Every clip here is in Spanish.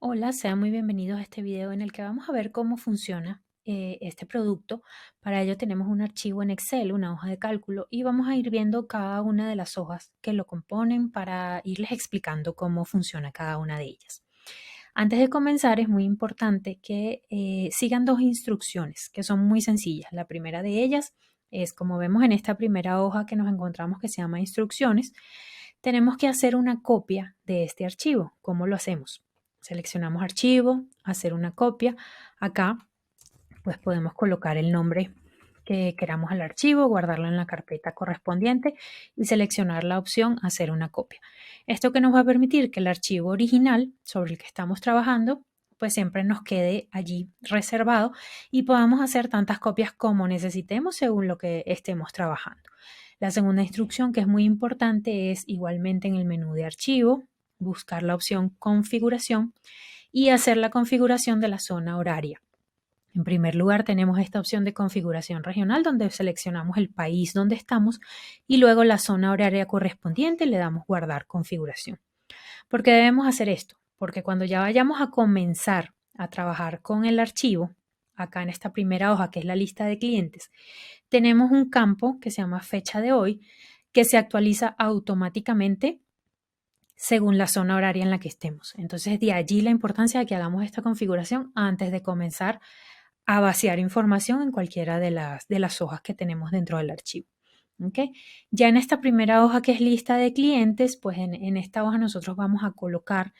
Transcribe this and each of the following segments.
Hola, sean muy bienvenidos a este video en el que vamos a ver cómo funciona este producto. Para ello tenemos un archivo en Excel, una hoja de cálculo, y vamos a ir viendo cada una de las hojas que lo componen para irles explicando cómo funciona cada una de ellas. Antes de comenzar es muy importante que sigan dos instrucciones que son muy sencillas. La primera de ellas es, como vemos en esta primera hoja que nos encontramos que se llama instrucciones, tenemos que hacer una copia de este archivo. ¿Cómo lo hacemos? Seleccionamos archivo, hacer una copia. Acá pues podemos colocar el nombre que queramos al archivo, guardarlo en la carpeta correspondiente y seleccionar la opción hacer una copia. Esto que nos va a permitir que el archivo original sobre el que estamos trabajando pues siempre nos quede allí reservado y podamos hacer tantas copias como necesitemos según lo que estemos trabajando. La segunda instrucción, que es muy importante, es igualmente en el menú de archivo, buscar la opción configuración y hacer la configuración de la zona horaria. En primer lugar, tenemos esta opción de configuración regional donde seleccionamos el país donde estamos y luego la zona horaria correspondiente le damos guardar configuración. ¿Por qué debemos hacer esto? Porque cuando ya vayamos a comenzar a trabajar con el archivo, acá en esta primera hoja que es la lista de clientes, tenemos un campo que se llama fecha de hoy que se actualiza automáticamente según la zona horaria en la que estemos. Entonces, de allí la importancia de que hagamos esta configuración antes de comenzar a vaciar información en cualquiera de las hojas que tenemos dentro del archivo. ¿Okay? Ya en esta primera hoja que es lista de clientes, pues en esta hoja nosotros vamos a colocar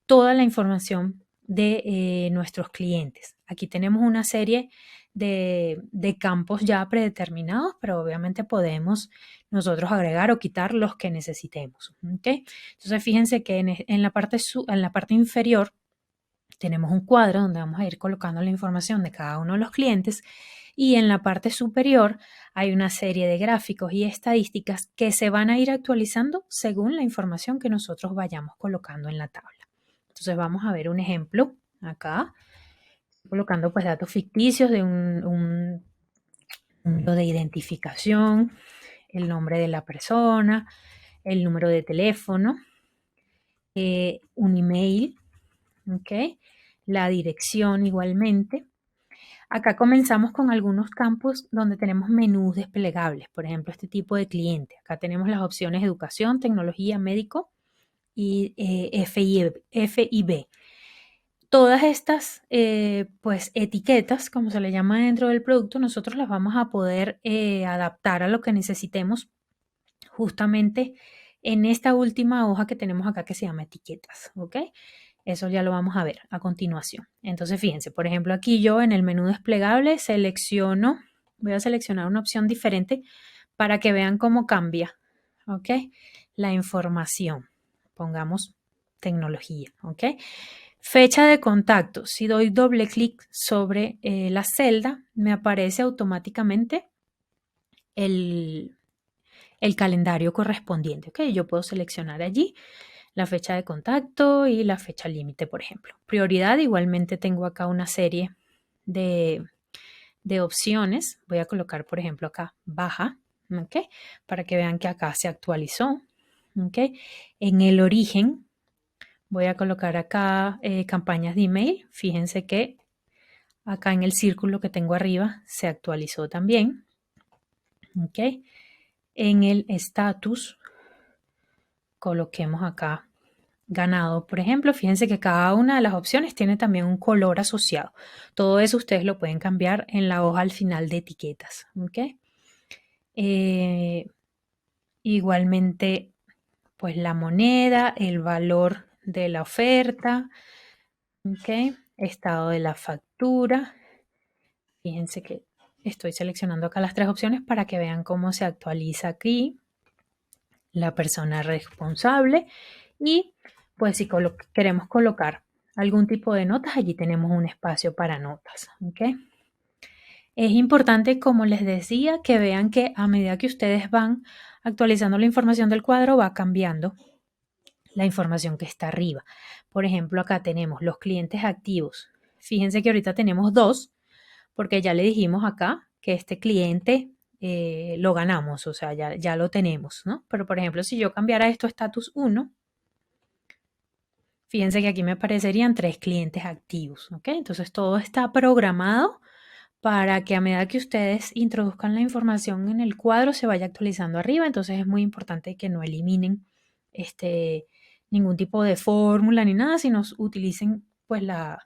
toda la información de nuestros clientes. Aquí tenemos una serie de campos ya predeterminados, pero obviamente podemos nosotros agregar o quitar los que necesitemos. ¿Okay? Entonces fíjense que en la parte inferior tenemos un cuadro donde vamos a ir colocando la información de cada uno de los clientes y en la parte superior hay una serie de gráficos y estadísticas que se van a ir actualizando según la información que nosotros vayamos colocando en la tabla. Entonces vamos a ver un ejemplo acá, colocando pues datos ficticios de un número de identificación, el nombre de la persona, el número de teléfono, un email, ¿ok? La dirección igualmente. Acá comenzamos con algunos campos donde tenemos menús desplegables, por ejemplo, este tipo de cliente. Acá tenemos las opciones educación, tecnología, médico y FIB. Todas estas pues etiquetas, como se le llama dentro del producto, nosotros las vamos a poder adaptar a lo que necesitemos justamente en esta última hoja que tenemos acá que se llama etiquetas, ¿ok? Eso ya lo vamos a ver a continuación. Entonces, fíjense, por ejemplo, aquí yo en el menú desplegable voy a seleccionar una opción diferente para que vean cómo cambia, ¿ok? La información. Pongamos tecnología, ¿ok? Fecha de contacto. Si doy doble clic sobre la celda, me aparece automáticamente el, el calendario correspondiente, ¿ok? Yo puedo seleccionar allí la fecha de contacto y la fecha límite, por ejemplo. Prioridad, igualmente tengo acá una serie de, de opciones. Voy a colocar, por ejemplo, acá baja, ¿ok? Para que vean que acá se actualizó, ¿ok? En el origen voy a colocar acá campañas de email. Fíjense que acá en el círculo que tengo arriba se actualizó también, ¿ok? En el estatus coloquemos acá ganado, por ejemplo. Fíjense que cada una de las opciones tiene también un color asociado. Todo eso ustedes lo pueden cambiar en la hoja al final de etiquetas. ¿Ok? Eh, igualmente, pues la moneda, el valor de la oferta, ¿ok? Estado de la factura. Fíjense que estoy seleccionando acá las tres opciones para que vean cómo se actualiza aquí la persona responsable y pues si queremos colocar algún tipo de notas, allí tenemos un espacio para notas. ¿Okay? Es importante, como les decía, que vean que a medida que ustedes van actualizando la información del cuadro, va cambiando la información que está arriba. Por ejemplo, acá tenemos los clientes activos. Fíjense que ahorita tenemos dos, porque ya le dijimos acá que este cliente lo ganamos, o sea, ya lo tenemos, ¿no? Pero, por ejemplo, si yo cambiara esto a estatus 1, Fíjense que aquí me aparecerían 3 clientes activos, ¿ok? Entonces todo está programado para que a medida que ustedes introduzcan la información en el cuadro se vaya actualizando arriba. Entonces es muy importante que no eliminen ningún tipo de fórmula ni nada, sino utilicen pues la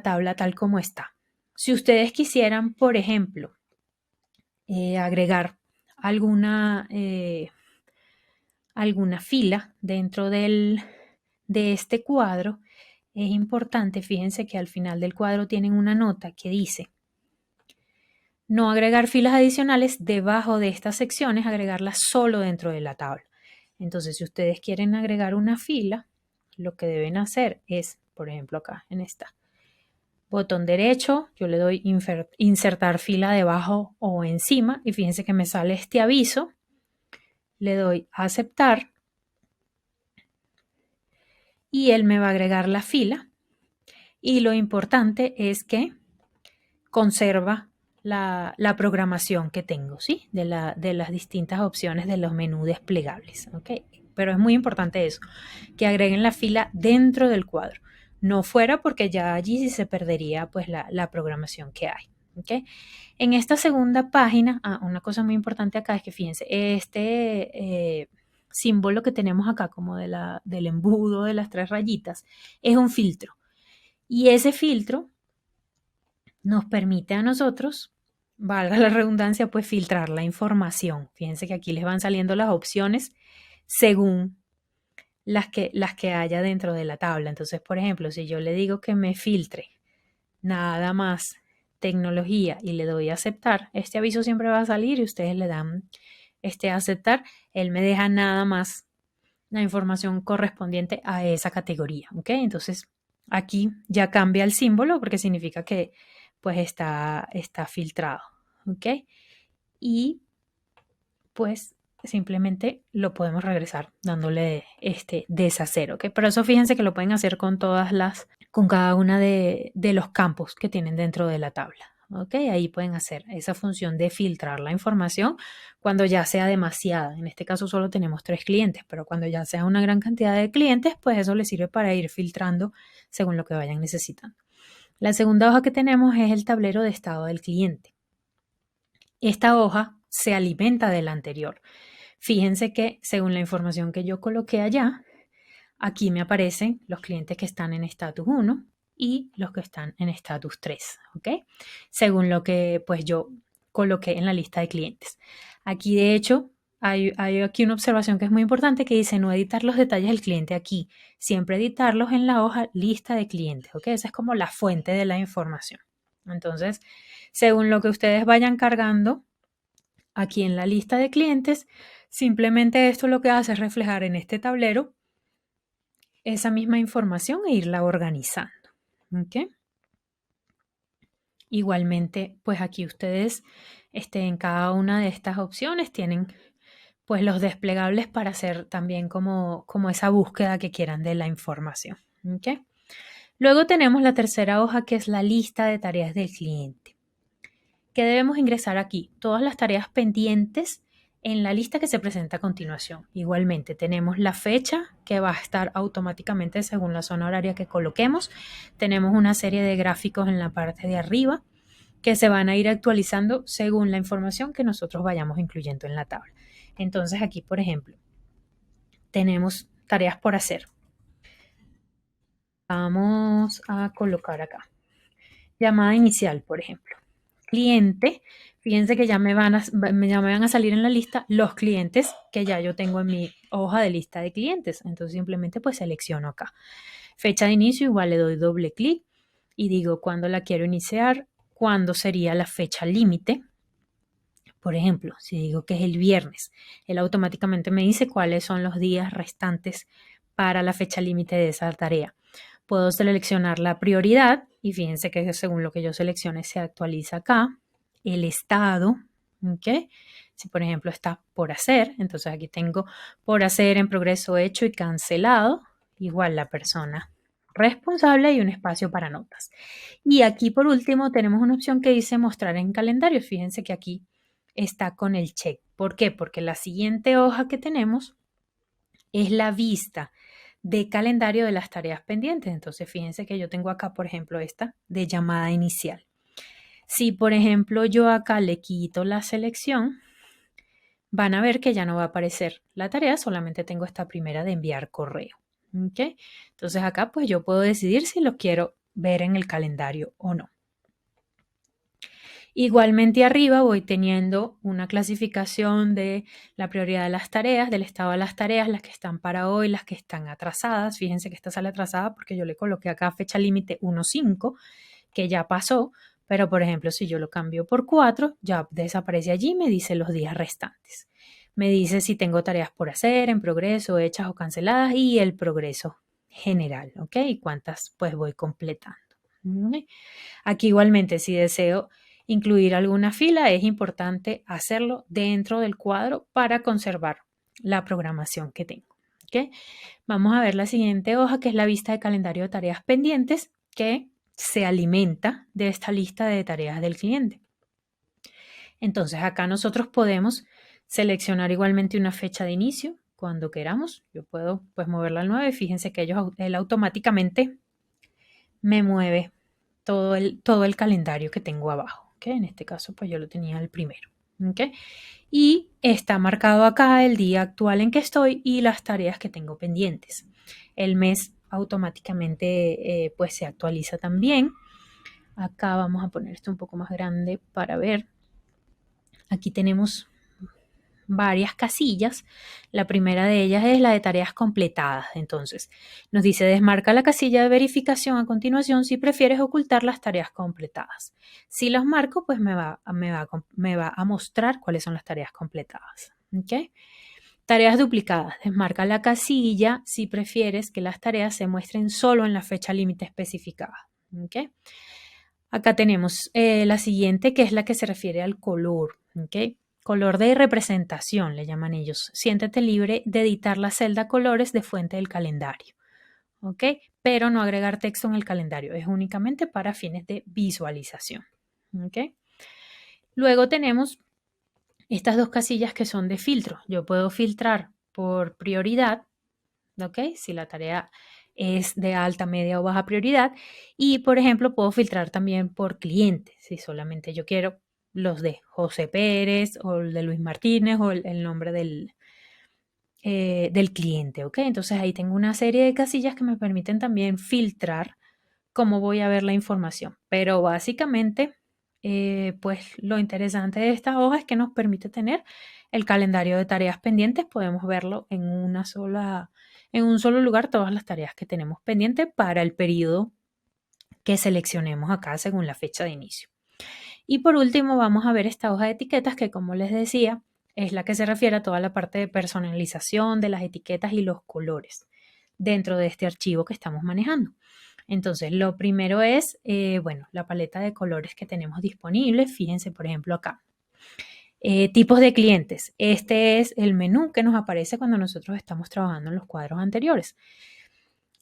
tabla tal como está. Si ustedes quisieran, por ejemplo, agregar alguna, alguna fila dentro de este cuadro, es importante, fíjense que al final del cuadro tienen una nota que dice no agregar filas adicionales debajo de estas secciones, agregarlas solo dentro de la tabla. Entonces, si ustedes quieren agregar una fila, lo que deben hacer es, por ejemplo, acá en esta, botón derecho, yo le doy insertar fila debajo o encima y fíjense que me sale este aviso, le doy a aceptar y él me va a agregar la fila y lo importante es que conserva la programación que tengo, ¿sí? De las distintas opciones de los menús desplegables, ¿ok? Pero es muy importante eso, que agreguen la fila dentro del cuadro, no fuera porque ya allí sí se perdería pues la programación que hay, ¿ok? En esta segunda página, una cosa muy importante acá es que fíjense, símbolo que tenemos acá como del embudo de las 3 rayitas es un filtro y ese filtro nos permite a nosotros, valga la redundancia, pues filtrar la información. Fíjense que aquí les van saliendo las opciones según las que haya dentro de la tabla. Entonces, por ejemplo, si yo le digo que me filtre nada más tecnología y le doy a aceptar, este aviso siempre va a salir y ustedes le dan a aceptar, él me deja nada más la información correspondiente a esa categoría, ¿ok? Entonces, aquí ya cambia el símbolo porque significa que pues está filtrado, ¿ok? Y pues simplemente lo podemos regresar dándole deshacer, ¿ok? Pero eso fíjense que lo pueden hacer con cada una de los campos que tienen dentro de la tabla, ¿ok? Ahí pueden hacer esa función de filtrar la información cuando ya sea demasiada. En este caso solo tenemos 3 clientes, pero cuando ya sea una gran cantidad de clientes, pues eso les sirve para ir filtrando según lo que vayan necesitando. La segunda hoja que tenemos es el tablero de estado del cliente. Esta hoja se alimenta de la anterior. Fíjense que según la información que yo coloqué allá, aquí me aparecen los clientes que están en estatus 1 y los que están en estatus 3, ¿ok? Según lo que pues yo coloqué en la lista de clientes. Aquí de hecho hay aquí una observación que es muy importante que dice no editar los detalles del cliente aquí, siempre editarlos en la hoja lista de clientes, ¿ok? Esa es como la fuente de la información. Entonces, según lo que ustedes vayan cargando aquí en la lista de clientes, simplemente esto lo que hace es reflejar en este tablero esa misma información e irla organizando. ¿Ok? Igualmente, pues aquí ustedes en cada una de estas opciones tienen pues los desplegables para hacer también como esa búsqueda que quieran de la información. ¿Ok? Luego tenemos la tercera hoja que es la lista de tareas del cliente. ¿Qué debemos ingresar aquí? Todas las tareas pendientes en la lista que se presenta a continuación. Igualmente tenemos la fecha que va a estar automáticamente según la zona horaria que coloquemos. Tenemos una serie de gráficos en la parte de arriba que se van a ir actualizando según la información que nosotros vayamos incluyendo en la tabla. Entonces aquí, por ejemplo, tenemos tareas por hacer. Vamos a colocar acá. Llamada inicial, por ejemplo. Cliente, fíjense que ya me van a salir en la lista los clientes que ya yo tengo en mi hoja de lista de clientes. Entonces simplemente pues selecciono acá. Fecha de inicio, igual le doy doble clic y digo cuándo la quiero iniciar, cuándo sería la fecha límite. Por ejemplo, si digo que es el viernes, él automáticamente me dice cuáles son los días restantes para la fecha límite de esa tarea. Puedo seleccionar la prioridad y fíjense que según lo que yo seleccione se actualiza acá. El estado, ¿ok? Si por ejemplo está por hacer, entonces aquí tengo por hacer, en progreso, hecho y cancelado, igual la persona responsable y un espacio para notas. Y aquí por último tenemos una opción que dice mostrar en calendario. Fíjense que aquí está con el check. ¿Por qué? Porque la siguiente hoja que tenemos es la vista de calendario de las tareas pendientes. Entonces, fíjense que yo tengo acá, por ejemplo, esta de llamada inicial. Si, por ejemplo, yo acá le quito la selección, van a ver que ya no va a aparecer la tarea, solamente tengo esta primera de enviar correo. ¿Ok? Entonces acá pues yo puedo decidir si lo quiero ver en el calendario o no. Igualmente arriba voy teniendo una clasificación de la prioridad de las tareas, del estado de las tareas, las que están para hoy, las que están atrasadas. Fíjense que esta sale atrasada porque yo le coloqué acá fecha límite 1.5, que ya pasó, pero por ejemplo si yo lo cambio por 4, ya desaparece allí y me dice los días restantes. Me dice si tengo tareas por hacer, en progreso, hechas o canceladas y el progreso general, ¿ok? Y cuántas pues voy completando. ¿Okay? Aquí igualmente si deseo incluir alguna fila es importante hacerlo dentro del cuadro para conservar la programación que tengo. ¿Okay? Vamos a ver la siguiente hoja que es la vista de calendario de tareas pendientes que se alimenta de esta lista de tareas del cliente. Entonces acá nosotros podemos seleccionar igualmente una fecha de inicio cuando queramos. Yo puedo pues moverla al 9. Fíjense que él automáticamente me mueve todo el calendario que tengo abajo. ¿Okay? En este caso pues yo lo tenía el primero. ¿Okay? Y está marcado acá el día actual en que estoy y las tareas que tengo pendientes. El mes automáticamente pues se actualiza también. Acá vamos a poner esto un poco más grande para ver. Aquí tenemos varias casillas. La primera de ellas es la de tareas completadas. Entonces, nos dice desmarca la casilla de verificación a continuación si prefieres ocultar las tareas completadas. Si las marco, pues me va a mostrar cuáles son las tareas completadas. ¿Okay? Tareas duplicadas. Desmarca la casilla si prefieres que las tareas se muestren solo en la fecha límite especificada. ¿Okay? Acá tenemos la siguiente, que es la que se refiere al color. ¿Okay? Color de representación, le llaman ellos. Siéntete libre de editar la celda colores de fuente del calendario. ¿Ok? Pero no agregar texto en el calendario. Es únicamente para fines de visualización. ¿Ok? Luego tenemos estas dos casillas que son de filtro. Yo puedo filtrar por prioridad, ¿ok? Si la tarea es de alta, media o baja prioridad. Y, por ejemplo, puedo filtrar también por cliente, si solamente yo quiero los de José Pérez o el de Luis Martínez o el nombre del cliente, ¿ok? Entonces ahí tengo una serie de casillas que me permiten también filtrar cómo voy a ver la información. Pero básicamente, pues lo interesante de esta hoja es que nos permite tener el calendario de tareas pendientes. Podemos verlo en un solo lugar, todas las tareas que tenemos pendientes para el periodo que seleccionemos acá según la fecha de inicio. Y por último, vamos a ver esta hoja de etiquetas que, como les decía, es la que se refiere a toda la parte de personalización de las etiquetas y los colores dentro de este archivo que estamos manejando. Entonces, lo primero es, bueno, la paleta de colores que tenemos disponibles. Fíjense, por ejemplo, acá. Tipos de clientes. Este es el menú que nos aparece cuando nosotros estamos trabajando en los cuadros anteriores.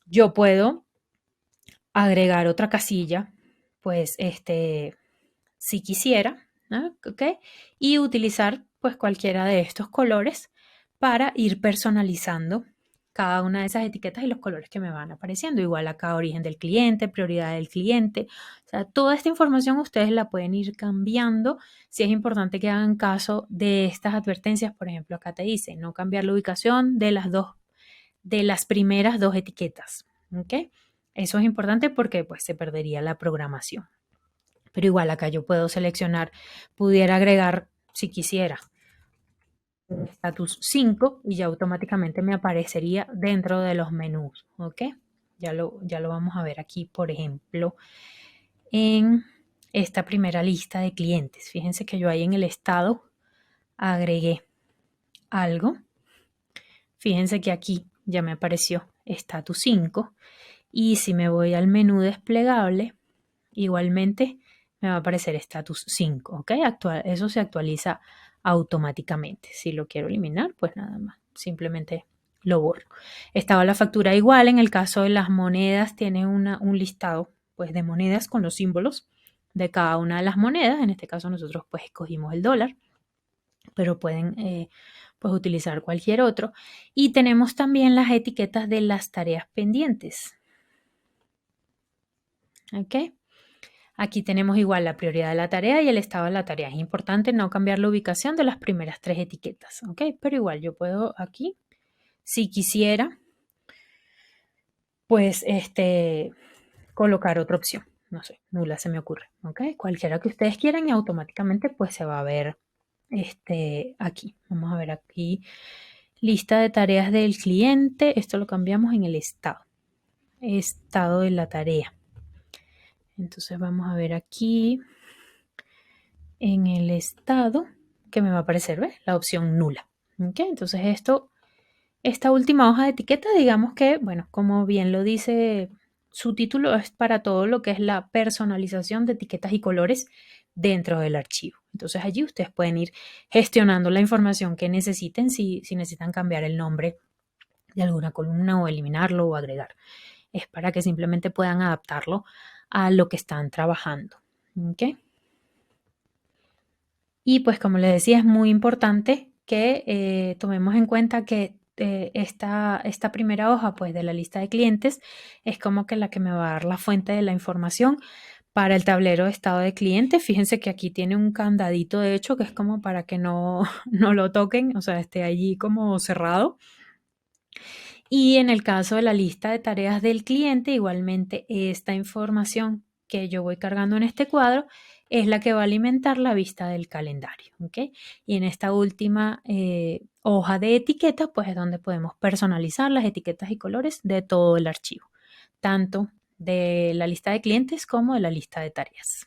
Yo puedo agregar otra casilla, pues, si quisiera, ¿no? ¿Ok? Y utilizar, pues, cualquiera de estos colores para ir personalizando cada una de esas etiquetas y los colores que me van apareciendo. Igual acá origen del cliente, prioridad del cliente. O sea, toda esta información ustedes la pueden ir cambiando. Si es importante que hagan caso de estas advertencias, por ejemplo, acá te dice no cambiar la ubicación de las primeras dos etiquetas. ¿Ok? Eso es importante porque pues se perdería la programación. Pero igual acá yo puedo seleccionar, pudiera agregar si quisiera status 5 y ya automáticamente me aparecería dentro de los menús, ¿ok? Ya lo vamos a ver aquí, por ejemplo, en esta primera lista de clientes. Fíjense que yo ahí en el estado agregué algo. Fíjense que aquí ya me apareció status 5 y si me voy al menú desplegable, igualmente me va a aparecer status 5, ¿ok? Eso se actualiza automáticamente. Si lo quiero eliminar, pues nada más, simplemente lo borro. Estaba la factura igual, en el caso de las monedas tiene un listado pues de monedas con los símbolos de cada una de las monedas. En este caso nosotros pues escogimos el dólar, pero pueden pues utilizar cualquier otro. Y tenemos también las etiquetas de las tareas pendientes. ¿Ok? Aquí tenemos igual la prioridad de la tarea y el estado de la tarea. Es importante no cambiar la ubicación de las primeras tres etiquetas, ¿ok? Pero igual yo puedo aquí, si quisiera, pues colocar otra opción. No sé, nula se me ocurre, ¿ok? Cualquiera que ustedes quieran y automáticamente pues se va a ver aquí. Vamos a ver aquí, lista de tareas del cliente. Esto lo cambiamos en el estado de la tarea. Entonces vamos a ver aquí en el estado que me va a aparecer, ¿ves? La opción nula. ¿Ok? Entonces esta última hoja de etiqueta, digamos que, bueno, como bien lo dice su título, es para todo lo que es la personalización de etiquetas y colores dentro del archivo. Entonces allí ustedes pueden ir gestionando la información que necesiten, si necesitan cambiar el nombre de alguna columna o eliminarlo o agregar. Es para que simplemente puedan adaptarlo a lo que están trabajando. ¿Ok? Y pues como les decía, es muy importante que tomemos en cuenta que esta primera hoja pues de la lista de clientes es como que la que me va a dar la fuente de la información para el tablero de estado de cliente. Fíjense que aquí tiene un candadito de hecho que es como para que no, no lo toquen, o sea, esté allí como cerrado. Y en el caso de la lista de tareas del cliente, igualmente esta información que yo voy cargando en este cuadro es la que va a alimentar la vista del calendario. ¿Ok? Y en esta última hoja de etiquetas, pues es donde podemos personalizar las etiquetas y colores de todo el archivo, tanto de la lista de clientes como de la lista de tareas.